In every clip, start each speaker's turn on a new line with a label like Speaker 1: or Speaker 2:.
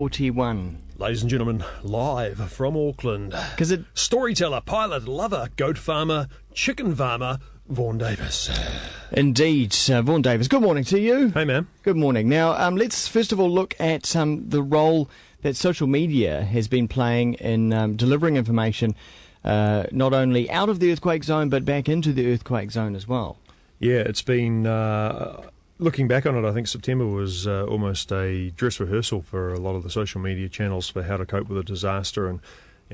Speaker 1: 41.
Speaker 2: Ladies and gentlemen, live from Auckland. Storyteller, pilot, lover, goat farmer, chicken farmer, Vaughn Davis.
Speaker 1: Indeed, Vaughn Davis. Good morning to you.
Speaker 2: Hey, man.
Speaker 1: Good morning. Now, let's first of all look at the role that social media has been playing in delivering information not only out of the earthquake zone, but back into the earthquake zone as well.
Speaker 2: Yeah, it's been... looking back on it, I think September was almost a dress rehearsal for a lot of the social media channels for how to cope with a disaster and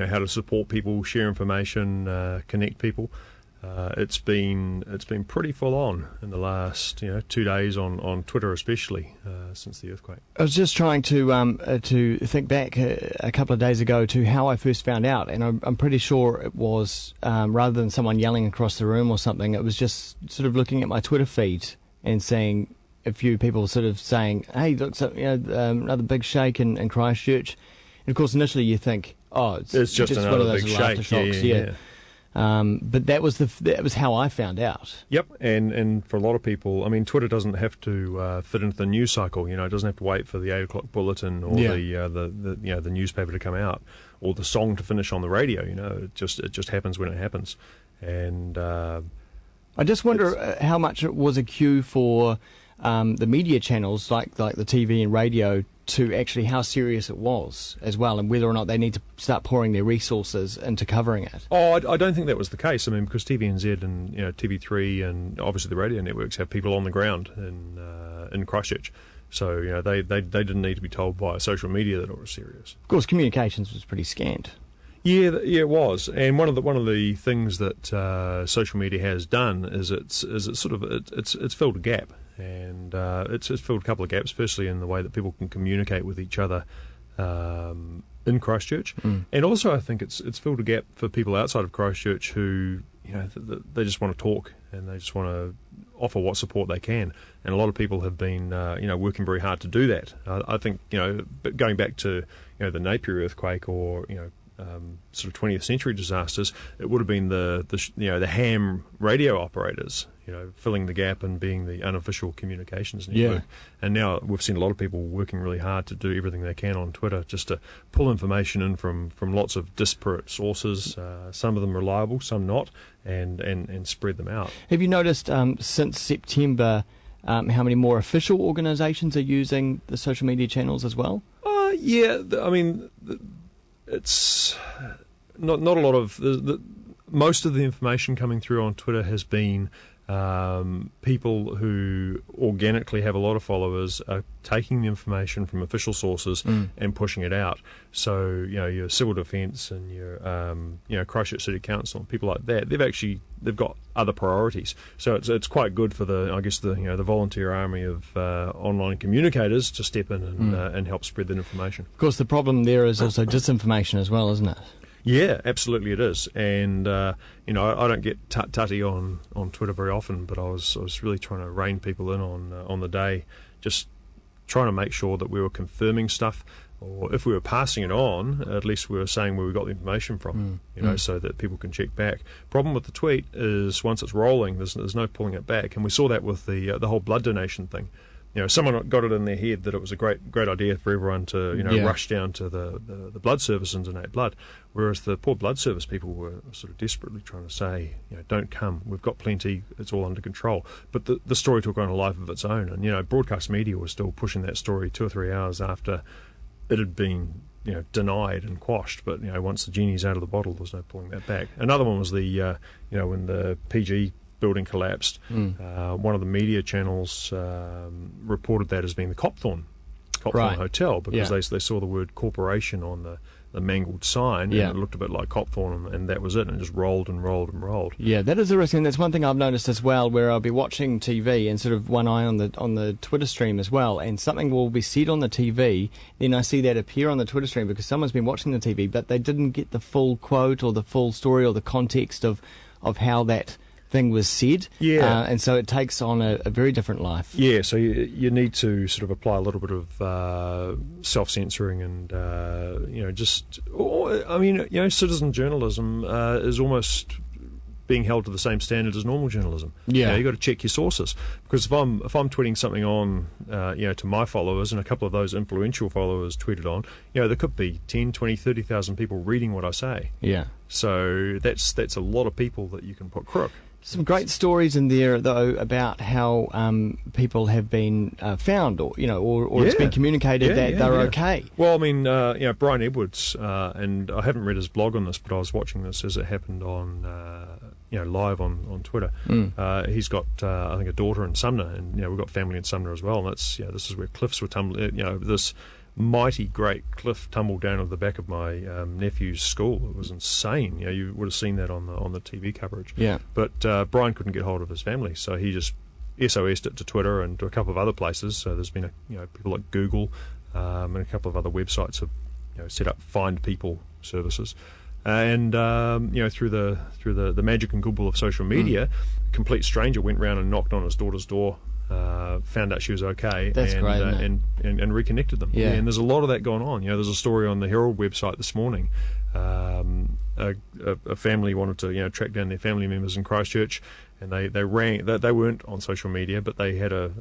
Speaker 2: how to support people, share information, connect people. It's been pretty full on in the last 2 days on Twitter, especially since the earthquake.
Speaker 1: I was just trying to think back a couple of days ago to how I first found out, and I'm pretty sure it was rather than someone yelling across the room or something. It was just sort of looking at my Twitter feed and seeing a few people sort of saying, "Hey, look, so, another big shake in Christchurch." And of course, initially you think, "Oh, it's just one of those
Speaker 2: big
Speaker 1: little
Speaker 2: shake."
Speaker 1: aftershocks."
Speaker 2: Yeah.
Speaker 1: But that was how I found out.
Speaker 2: Yep, and for a lot of people, I mean, Twitter doesn't have to fit into the news cycle. It doesn't have to wait for the 8 o'clock bulletin or the newspaper to come out or the song to finish on the radio. It just happens when it happens, and
Speaker 1: I just wonder how much it was a cue for the media channels like the TV and radio to actually how serious it was as well, and whether or not they need to start pouring their resources into covering it.
Speaker 2: Oh, I don't think that was the case. I mean, because TVNZ and TV3 and obviously the radio networks have people on the ground in Christchurch, so they didn't need to be told by social media that it was serious.
Speaker 1: Of course, communications was pretty scant.
Speaker 2: Yeah, it was, and one of the things that social media has done is it's filled a gap, and it's filled a couple of gaps. Firstly, in the way that people can communicate with each other in Christchurch, and also I think it's filled a gap for people outside of Christchurch who they just want to talk and they just want to offer what support they can, and a lot of people have been working very hard to do that. I think going back to the Napier earthquake or sort of 20th century disasters, it would have been the ham radio operators, filling the gap and being the unofficial communications network. Yeah. And now we've seen a lot of people working really hard to do everything they can on Twitter just to pull information in from lots of disparate sources, some of them reliable, some not, and spread them out.
Speaker 1: Have you noticed since September how many more official organisations are using the social media channels as well?
Speaker 2: Yeah, I mean... It's not a lot of most of the information coming through on Twitter has been people who organically have a lot of followers are taking the information from official sources and pushing it out. So your civil defence and your Christchurch City Council and people like that, they've got other priorities. So it's quite good for the volunteer army of online communicators to step in and help spread that information.
Speaker 1: Of course, the problem there is also disinformation as well, isn't it?
Speaker 2: Yeah, absolutely it is, and I don't get tutty on Twitter very often, but I was really trying to rein people in on the day, just trying to make sure that we were confirming stuff, or if we were passing it on, at least we were saying where we got the information from, so that people can check back. Problem with the tweet is once it's rolling, there's no pulling it back, and we saw that with the whole blood donation thing. Someone got it in their head that it was a great idea for everyone to rush down to the blood service and donate blood, whereas the poor blood service people were sort of desperately trying to say, don't come, we've got plenty, it's all under control. But the story took on a life of its own, and broadcast media was still pushing that story 2 or 3 hours after it had been denied and quashed. But once the genie's out of the bottle, there's no pulling that back. Another one was when the PG building collapsed. One of the media channels reported that as being the Copthorne Hotel, because they saw the word corporation on the mangled sign, and it looked a bit like Copthorne, and that was it, and it just rolled and rolled and rolled. Yeah,
Speaker 1: that is a risk, and that's one thing I've noticed as well, where I'll be watching TV and sort of one eye on the Twitter stream as well, and something will be said on the TV, then I see that appear on the Twitter stream because someone's been watching the TV, but they didn't get the full quote or the full story or the context of how that thing was said, and so it takes on a very different life.
Speaker 2: Yeah, so you need to sort of apply a little bit of self-censoring and citizen journalism is almost being held to the same standard as normal journalism.
Speaker 1: Yeah.
Speaker 2: You've got to check your sources, because if I'm tweeting something on, to my followers, and a couple of those influential followers tweeted on, there could be 10, 20, 30,000 people reading what I say.
Speaker 1: Yeah.
Speaker 2: So that's a lot of people that you can put crook.
Speaker 1: Some great stories in there, though, about how people have been found, or it's been communicated that they're okay.
Speaker 2: Well, I mean, Brian Edwards, and I haven't read his blog on this, but I was watching this as it happened on, live on Twitter. He's got, I think, a daughter in Sumner, and we've got family in Sumner as well. And that's, this is where cliffs were tumbling. This mighty great cliff tumbled down at the back of my nephew's school. It was insane. You would have seen that on the TV coverage.
Speaker 1: Yeah.
Speaker 2: But Brian couldn't get hold of his family, so he just SOS'd it to Twitter and to a couple of other places. So there's been people like Google and a couple of other websites have set up find people services. And through the magic and goodwill of social media, a complete stranger went round and knocked on his daughter's door. Found out she was okay.
Speaker 1: That's great,
Speaker 2: and reconnected them.
Speaker 1: Yeah.
Speaker 2: And there's a lot of that going on. There's a story on the Herald website this morning. A family wanted to track down their family members in Christchurch, and they rang. They weren't on social media, but they had a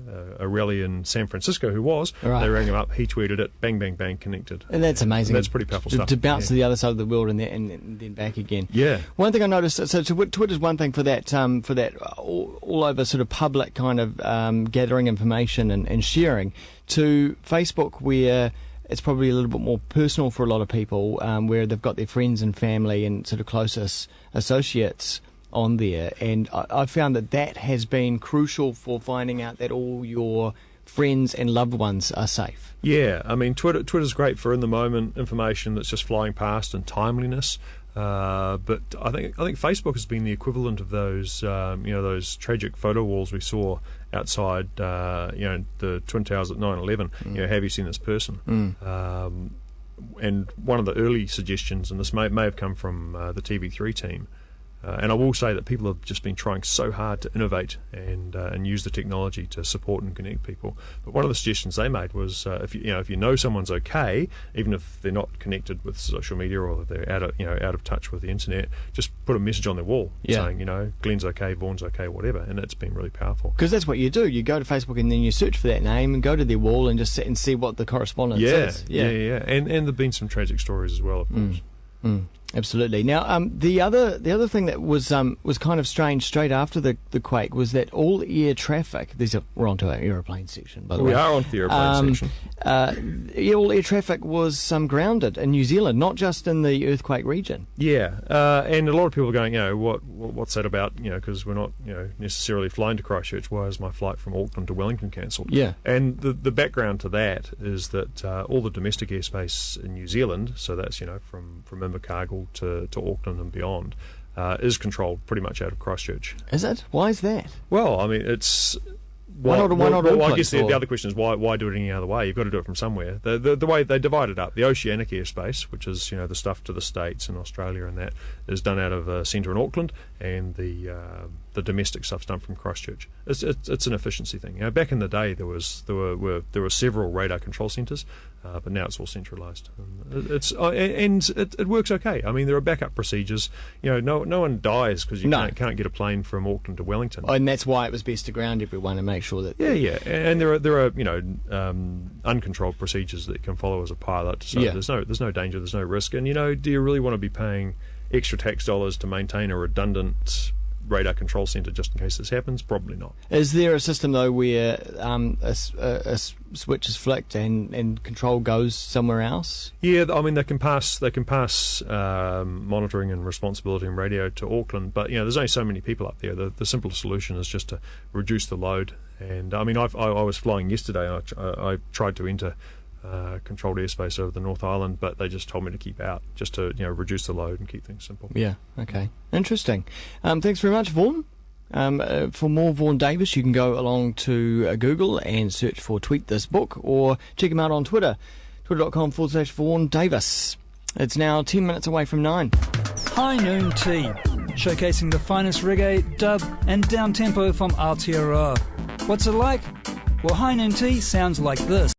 Speaker 2: rally in San Francisco. They rang him up. He tweeted it. Bang, bang, bang. Connected.
Speaker 1: And that's amazing.
Speaker 2: And that's pretty powerful stuff.
Speaker 1: To bounce to the other side of the world and then back again.
Speaker 2: Yeah.
Speaker 1: One thing I noticed. So Twitter's one thing for that all over sort of public kind of gathering information and sharing. To Facebook, where it's probably a little bit more personal for a lot of people, where they've got their friends and family and sort of closest associates on there, and I found that has been crucial for finding out that all your friends and loved ones are safe.
Speaker 2: Yeah, I mean, Twitter's great for in the moment information that's just flying past and timeliness. But I think Facebook has been the equivalent of those those tragic photo walls we saw outside the Twin Towers at 9/11. Have you seen this person? And one of the early suggestions, and this may have come from the TV3 team. And I will say that people have just been trying so hard to innovate and use the technology to support and connect people. But one of the suggestions they made was if you know someone's okay, even if they're not connected with social media or they're out of touch with the internet, just put a message on their wall saying Glenn's okay, Vaughn's okay, whatever. And that's been really powerful.
Speaker 1: Because that's what you do. You go to Facebook and then you search for that name and go to their wall and just sit and see what the correspondence is.
Speaker 2: Yeah. And there've been some tragic stories as well, of course.
Speaker 1: Absolutely. Now, the other thing that was kind of strange straight after the quake was that all air traffic. We're onto our aeroplane section, by the way.
Speaker 2: We are onto the aeroplane section.
Speaker 1: All air traffic was grounded in New Zealand, not just in the earthquake region.
Speaker 2: Yeah, and a lot of people are going, what's that about? Because we're not necessarily flying to Christchurch. Why is my flight from Auckland to Wellington cancelled?
Speaker 1: Yeah.
Speaker 2: And the background to that is that all the domestic airspace in New Zealand, so that's from Invercargill to Auckland and beyond, is controlled pretty much out of Christchurch.
Speaker 1: Is it? Why is that?
Speaker 2: Well, I mean, it's...
Speaker 1: Why not
Speaker 2: I guess the other question is why do it any other way? You've got to do it from somewhere. The way they divide it up, the oceanic airspace, which is the stuff to the States and Australia and that, is done out of centre in Auckland, and the domestic stuff's done from Christchurch. It's an efficiency thing. Back in the day there were several radar control centres, but now it's all centralised. It works okay. I mean, there are backup procedures. No one dies because you can't get a plane from Auckland to Wellington.
Speaker 1: And that's why it was best to ground everyone and make sure that...
Speaker 2: Yeah, and there are uncontrolled procedures that you can follow as a pilot. So there's no danger, there's no risk. And do you really want to be paying extra tax dollars to maintain a redundant radar control centre just in case this happens? Probably not. Is
Speaker 1: there a system though where a switch is flicked and control goes somewhere else?
Speaker 2: Yeah, I mean they can pass monitoring and responsibility and radio to Auckland, but there's only so many people up there. The simple solution is just to reduce the load. And I mean I was flying yesterday and I tried to enter controlled airspace over the North Island, but they just told me to keep out, just to reduce the load and keep things simple.
Speaker 1: Yeah, okay. Interesting. Thanks very much, Vaughn. For more Vaughn Davis, you can go along to Google and search for Tweet This Book, or check him out on Twitter, twitter.com/Vaughn Davis. It's now 10 minutes away from 9.
Speaker 3: High Noon Tea, showcasing the finest reggae, dub and down-tempo from Aotearoa. What's it like? Well, High Noon Tea sounds like this.